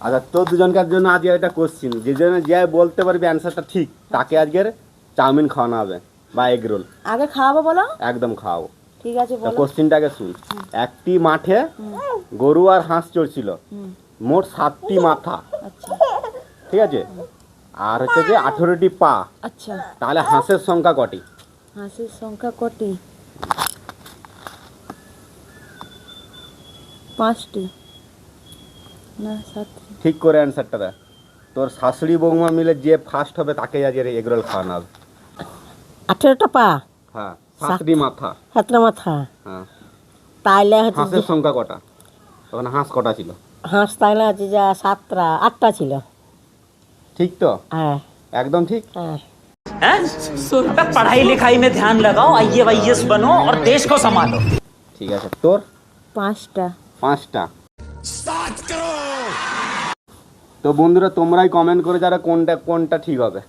আচ্ছা তোর দুজনকার জন্য আজকে একটা কোশ্চিন, যে জন্য যে বলতে পারবি অ্যান্সারটা ঠিক তাকে আজকের চাউমিন খাওয়ানো হবে বা এগ রোল। আগে খাওয়াবো বলো। একদম খাওয়াবো। ঠিক আছে তা বলো। কোশ্চিনটাকে শুন। একটি মাঠে গরু আর হাঁস চড়ছিল, মোট 7টি মাথা, আচ্ছা ঠিক আছে, আর হচ্ছে যে 18টি পা, আচ্ছা। তাহলে হাঁসের সংখ্যা কটি? হাঁসের সংখ্যা কটি? 5টি না 7টি? ঠিক করে অ্যান্সারটা দে। তোর শাশুড়ি বৌমা মিলে যে ফার্স্ট হবে তাকে আজকের এগ রোল খাওয়ানো হবে। 18টা পা, হ্যাঁ 7টি মাথা। 7টা মাথা, হ্যাঁ তাইলে হচ্ছে হাঁসের সংখ্যা কটা? তখন হাঁস কটা ছিল? হাঁস তাইলে হচ্ছে যে 8টা ছিল। ঠিক তো? হ্যাঁ একদম ঠিক। হ্যাঁ। पढ़ाई लिखाई में ध्यान लगाओ, आईएएस बनो और देश को संभालो। ঠিক আছে, তোর 5টা। 5টা। তো বন্ধুরা তোমরাই কমেন্ট করে যারা কোনটা কোনটা ঠিক হবে।